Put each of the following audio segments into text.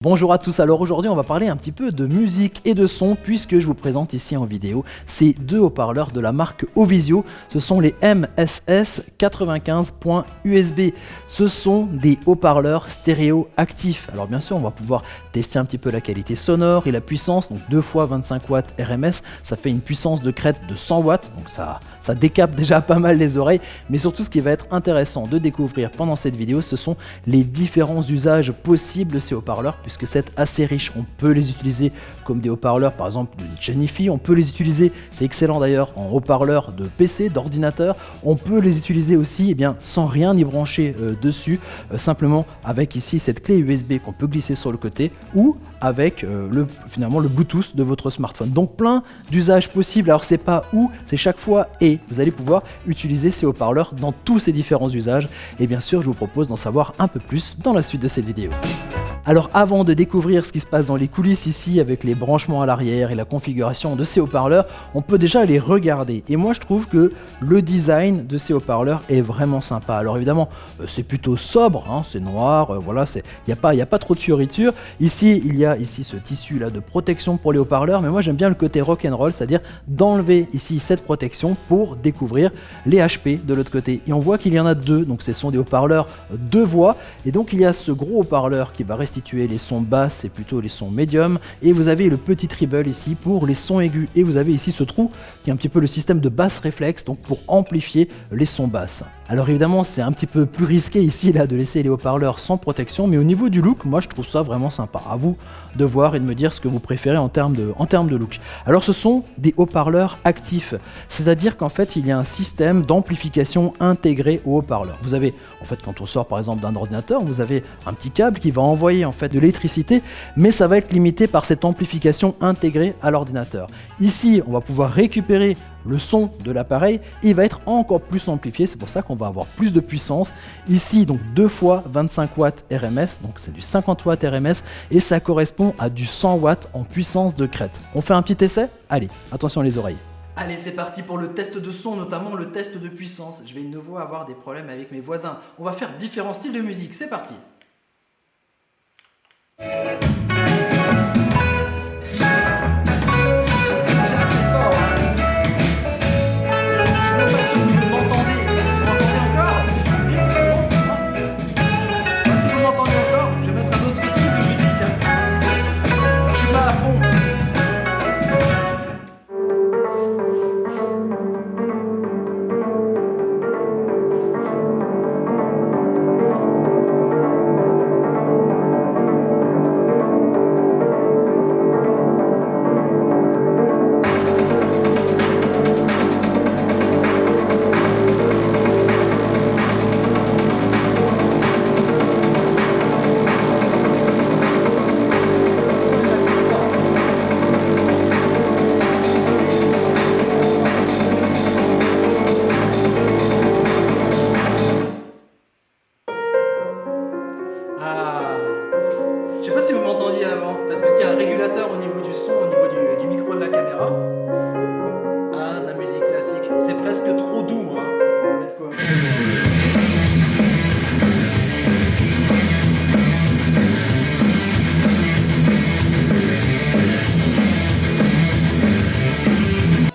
Bonjour à tous, alors aujourd'hui on va parler un petit peu de musique et de son puisque je vous présente ici en vidéo ces deux haut-parleurs de la marque Ovisio. Ce sont les MSS 95.USB. Ce sont des haut-parleurs stéréo actifs. Alors bien sûr on va pouvoir tester un petit peu la qualité sonore et la puissance, donc 2 fois 25 watts RMS, ça fait une puissance de crête de 100 watts, donc ça décape déjà pas mal les oreilles, mais surtout ce qui va être intéressant de découvrir pendant cette vidéo, ce sont les différents usages possibles de ces haut-parleurs, puisque c'est assez riche. On peut les utiliser comme des haut-parleurs, par exemple de Jennifer, on peut les utiliser, c'est excellent d'ailleurs, en haut-parleurs de PC, d'ordinateur, on peut les utiliser aussi sans rien y brancher dessus, simplement avec ici cette clé USB qu'on peut glisser sur le côté, ou avec finalement le Bluetooth de votre smartphone. Donc plein d'usages possibles. Alors c'est pas où, c'est chaque fois et vous allez pouvoir utiliser ces haut-parleurs dans tous ces différents usages. Et bien sûr, je vous propose d'en savoir un peu plus dans la suite de cette vidéo. Alors avant de découvrir ce qui se passe dans les coulisses ici avec les branchements à l'arrière et la configuration de ces haut-parleurs, on peut déjà les regarder. Et moi je trouve que le design de ces haut-parleurs est vraiment sympa. Alors évidemment c'est plutôt sobre, hein, c'est noir, voilà, il n'y a pas trop de fioritures. Ici il y a ce tissu là de protection pour les haut-parleurs, mais moi j'aime bien le côté rock'n'roll, c'est-à-dire d'enlever ici cette protection pour découvrir les HP de l'autre côté. Et on voit qu'il y en a deux, donc ce sont des haut-parleurs deux voix, et donc il y a ce gros haut-parleur qui va restituer les sons basses et plutôt les sons médiums, et vous avez le petit treble ici pour les sons aigus, et vous avez ici ce trou qui est un petit peu le système de basse réflexe, donc pour amplifier les sons basses. Alors évidemment c'est un petit peu plus risqué ici là de laisser les haut-parleurs sans protection, mais au niveau du look, moi je trouve ça vraiment sympa. À vous de voir et de me dire ce que vous préférez en termes de look. Alors ce sont des haut-parleurs actifs, c'est-à-dire qu'en fait il y a un système d'amplification intégré au haut-parleur. Vous avez, en fait quand on sort par exemple d'un ordinateur, vous avez un petit câble qui va envoyer en fait de l'électricité, mais ça va être limité par cette amplification intégrée à l'ordinateur. Ici on va pouvoir récupérer le son de l'appareil, il va être encore plus amplifié, c'est pour ça qu'on va avoir plus de puissance. Ici donc 2 fois 25 watts RMS, donc c'est du 50 watts RMS et ça correspond à du 100 watts en puissance de crête. On fait un petit essai? Allez, attention les oreilles. Allez, c'est parti pour le test de son, notamment le test de puissance. Je vais de nouveau avoir des problèmes avec mes voisins. On va faire différents styles de musique, c'est parti. Je sais pas si vous m'entendiez avant, parce qu'il y a un régulateur au niveau du son, au niveau du micro de la caméra. Ah, de la musique classique. C'est presque trop doux, hein. On va mettre quoi ?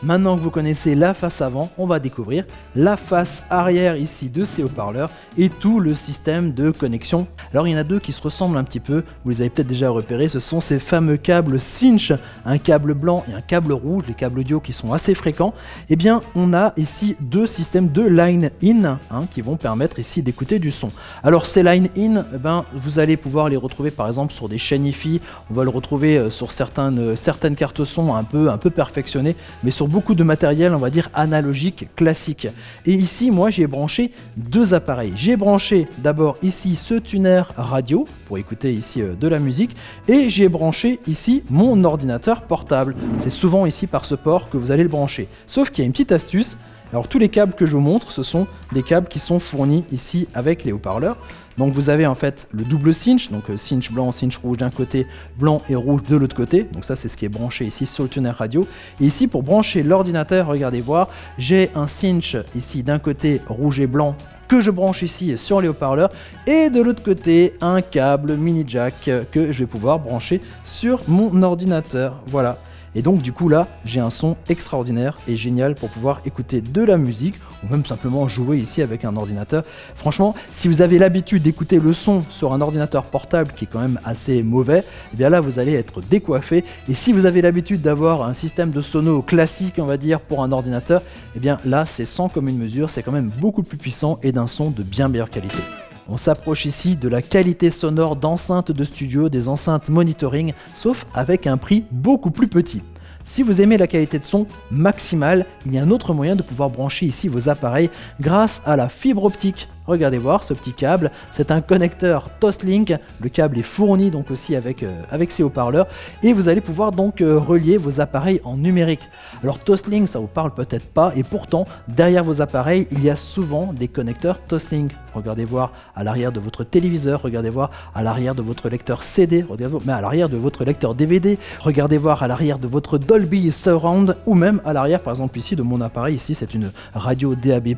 Maintenant que vous connaissez la face avant, on va découvrir la face arrière ici de ces haut-parleurs et tout le système de connexion. Alors il y en a deux qui se ressemblent un petit peu, vous les avez peut-être déjà repérés, ce sont ces fameux câbles cinch, un câble blanc et un câble rouge, les câbles audio qui sont assez fréquents. Eh bien on a ici deux systèmes de line-in qui vont permettre ici d'écouter du son. Alors ces line-in, vous allez pouvoir les retrouver par exemple sur des chaînes hi-fi, on va le retrouver sur certaines cartes son un peu perfectionnées, mais sur beaucoup de matériel, on va dire analogique, classique. Et ici, moi, j'ai branché deux appareils. J'ai branché d'abord ici ce tuner radio pour écouter ici de la musique, et j'ai branché ici mon ordinateur portable. C'est souvent ici par ce port que vous allez le brancher. Sauf qu'il y a une petite astuce. Alors tous les câbles que je vous montre, ce sont des câbles qui sont fournis ici avec les haut-parleurs. Donc vous avez en fait le double cinch, donc cinch blanc, cinch rouge d'un côté, blanc et rouge de l'autre côté. Donc ça c'est ce qui est branché ici sur le tuner radio. Et ici pour brancher l'ordinateur, regardez voir, j'ai un cinch ici d'un côté rouge et blanc que je branche ici sur les haut-parleurs, et de l'autre côté un câble mini jack que je vais pouvoir brancher sur mon ordinateur. Voilà. Et donc du coup là, j'ai un son extraordinaire et génial pour pouvoir écouter de la musique ou même simplement jouer ici avec un ordinateur. Franchement, si vous avez l'habitude d'écouter le son sur un ordinateur portable qui est quand même assez mauvais, eh bien là vous allez être décoiffé. Et si vous avez l'habitude d'avoir un système de sono classique, on va dire, pour un ordinateur, eh bien là c'est sans commune mesure, c'est quand même beaucoup plus puissant et d'un son de bien meilleure qualité. On s'approche ici de la qualité sonore d'enceintes de studio, des enceintes monitoring, sauf avec un prix beaucoup plus petit. Si vous aimez la qualité de son maximale, il y a un autre moyen de pouvoir brancher ici vos appareils grâce à la fibre optique. Regardez voir ce petit câble, c'est un connecteur Toslink, le câble est fourni donc aussi avec ses haut-parleurs et vous allez pouvoir donc relier vos appareils en numérique. Alors Toslink ça vous parle peut-être pas et pourtant derrière vos appareils il y a souvent des connecteurs Toslink. Regardez voir à l'arrière de votre téléviseur, regardez voir à l'arrière de votre lecteur CD, mais à l'arrière de votre lecteur DVD, regardez voir à l'arrière de votre Dolby Surround ou même à l'arrière par exemple ici de mon appareil, ici c'est une radio DAB+,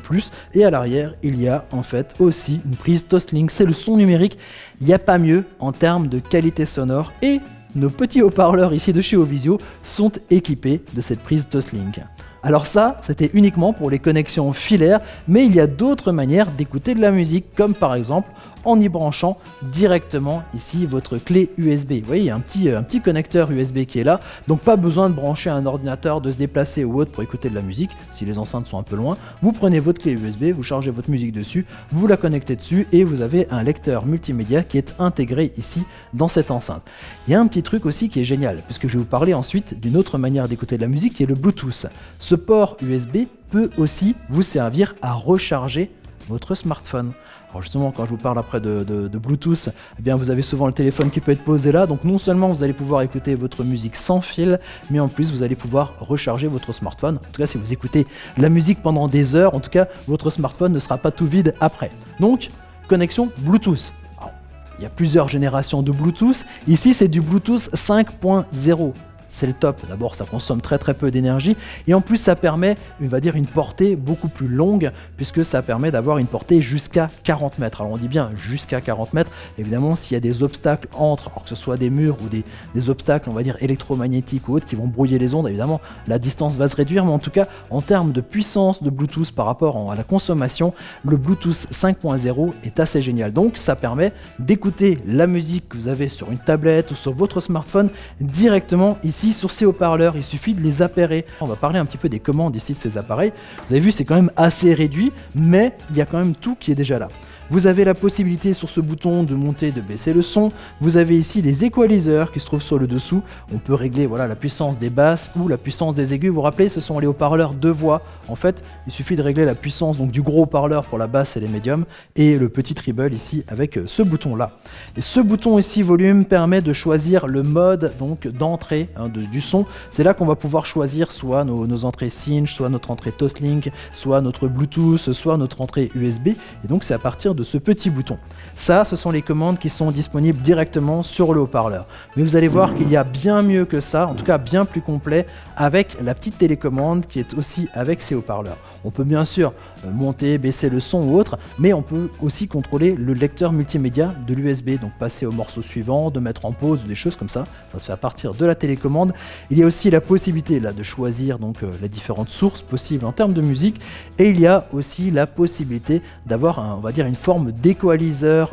et à l'arrière il y a en fait aussi une prise Toslink, c'est le son numérique, il n'y a pas mieux en termes de qualité sonore et nos petits haut-parleurs ici de chez Ovisio sont équipés de cette prise Toslink. Alors ça, c'était uniquement pour les connexions filaires, mais il y a d'autres manières d'écouter de la musique, comme par exemple en y branchant directement ici votre clé USB. Vous voyez, il y a un petit connecteur USB qui est là, donc pas besoin de brancher un ordinateur, de se déplacer ou autre pour écouter de la musique, si les enceintes sont un peu loin. Vous prenez votre clé USB, vous chargez votre musique dessus, vous la connectez dessus et vous avez un lecteur multimédia qui est intégré ici dans cette enceinte. Il y a un petit truc aussi qui est génial, puisque je vais vous parler ensuite d'une autre manière d'écouter de la musique qui est le Bluetooth. Ce port USB peut aussi vous servir à recharger votre smartphone. Alors justement, quand je vous parle après de Bluetooth, eh bien vous avez souvent le téléphone qui peut être posé là, donc non seulement vous allez pouvoir écouter votre musique sans fil, mais en plus vous allez pouvoir recharger votre smartphone. En tout cas, si vous écoutez la musique pendant des heures, en tout cas, votre smartphone ne sera pas tout vide après. Donc, connexion Bluetooth. Alors, il y a plusieurs générations de Bluetooth. Ici, c'est du Bluetooth 5.0. C'est le top. D'abord, ça consomme très peu d'énergie et en plus, ça permet, on va dire, une portée beaucoup plus longue puisque ça permet d'avoir une portée jusqu'à 40 mètres. Alors, on dit bien jusqu'à 40 mètres. Évidemment, s'il y a des obstacles entre, alors que ce soit des murs ou des obstacles, on va dire, électromagnétiques ou autres qui vont brouiller les ondes, évidemment, la distance va se réduire. Mais en tout cas, en termes de puissance de Bluetooth par rapport à la consommation, le Bluetooth 5.0 est assez génial. Donc, ça permet d'écouter la musique que vous avez sur une tablette ou sur votre smartphone directement ici sur ces haut-parleurs, il suffit de les appairer. On va parler un petit peu des commandes ici de ces appareils. Vous avez vu, c'est quand même assez réduit, mais il y a quand même tout qui est déjà là. Vous avez la possibilité sur ce bouton de monter, de baisser le son. Vous avez ici des équaliseurs qui se trouvent sur le dessous. On peut régler voilà, la puissance des basses ou la puissance des aigus. Vous vous rappelez, ce sont les haut-parleurs de voix. En fait, il suffit de régler la puissance donc, du gros haut-parleur pour la basse et les médiums et le petit treble ici avec ce bouton-là. Et ce bouton ici, volume, permet de choisir le mode donc d'entrée du son. C'est là qu'on va pouvoir choisir soit nos entrées Cinch, soit notre entrée Toslink, soit notre Bluetooth, soit notre entrée USB. Et donc, c'est à partir de ce petit bouton. Ça, ce sont les commandes qui sont disponibles directement sur le haut-parleur. Mais vous allez voir qu'il y a bien mieux que ça, en tout cas bien plus complet, avec la petite télécommande qui est aussi avec ces haut-parleurs. On peut bien sûr monter, baisser le son ou autre, mais on peut aussi contrôler le lecteur multimédia de l'USB, donc passer au morceau suivant, de mettre en pause, des choses comme ça. Ça se fait à partir de la télécommande. Il y a aussi la possibilité là de choisir donc les différentes sources possibles en termes de musique, et il y a aussi la possibilité d'avoir on va dire une forme d'équaliseur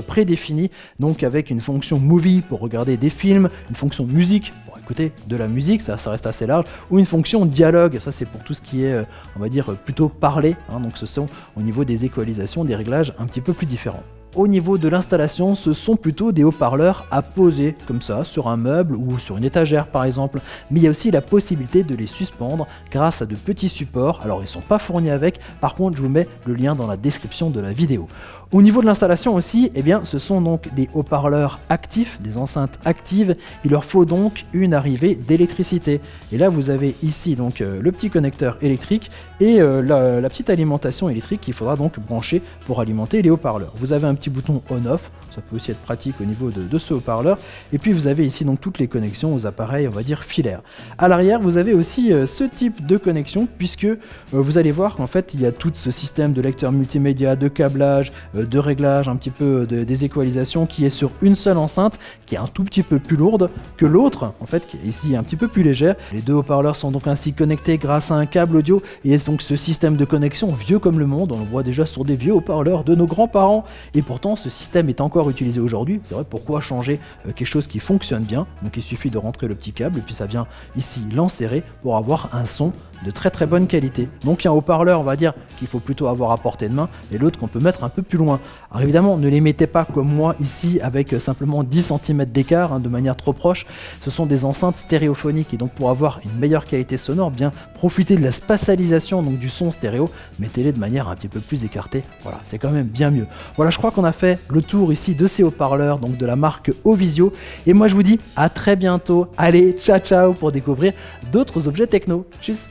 prédéfini, donc avec une fonction movie pour regarder des films, une fonction musique pour écouter de la musique, ça reste assez large, ou une fonction dialogue, ça c'est pour tout ce qui est on va dire plutôt parlé, donc ce sont au niveau des équalisations, des réglages un petit peu plus différents. Au niveau de l'installation, ce sont plutôt des haut-parleurs à poser comme ça sur un meuble ou sur une étagère par exemple, mais il y a aussi la possibilité de les suspendre grâce à de petits supports. Alors ils ne sont pas fournis avec, par contre je vous mets le lien dans la description de la vidéo. Au niveau de l'installation aussi, eh bien, ce sont donc des haut-parleurs actifs, des enceintes actives. Il leur faut donc une arrivée d'électricité. Et là, vous avez ici donc le petit connecteur électrique et la petite alimentation électrique qu'il faudra donc brancher pour alimenter les haut-parleurs. Vous avez un petit bouton on-off, ça peut aussi être pratique au niveau de ce haut-parleur. Et puis vous avez ici donc toutes les connexions aux appareils, on va dire filaires. À l'arrière, vous avez aussi ce type de connexion, puisque vous allez voir qu'en fait il y a tout ce système de lecteur multimédia, de câblage, de réglage, un petit peu des équalisations qui est sur une seule enceinte, qui est un tout petit peu plus lourde que l'autre, en fait, qui est ici un petit peu plus légère. Les deux haut-parleurs sont donc ainsi connectés grâce à un câble audio, et donc ce système de connexion vieux comme le monde, on le voit déjà sur des vieux haut-parleurs de nos grands-parents, et pourtant ce système est encore utilisé aujourd'hui. C'est vrai, pourquoi changer quelque chose qui fonctionne bien? Donc il suffit de rentrer le petit câble, et puis ça vient ici l'enserrer pour avoir un son de très très bonne qualité. Donc il y a un haut-parleur, on va dire, qu'il faut plutôt avoir à portée de main, et l'autre qu'on peut mettre un peu plus loin. Alors évidemment, ne les mettez pas comme moi ici avec simplement 10 cm d'écart, de manière trop proche. Ce sont des enceintes stéréophoniques, et donc pour avoir une meilleure qualité sonore, bien profiter de la spatialisation donc du son stéréo, mettez-les de manière un petit peu plus écartée. Voilà, c'est quand même bien mieux. Voilà, je crois qu'on a fait le tour ici de ces haut-parleurs, donc de la marque Ovisio, et moi je vous dis à très bientôt. Allez, ciao ciao pour découvrir d'autres objets techno. Tchuss.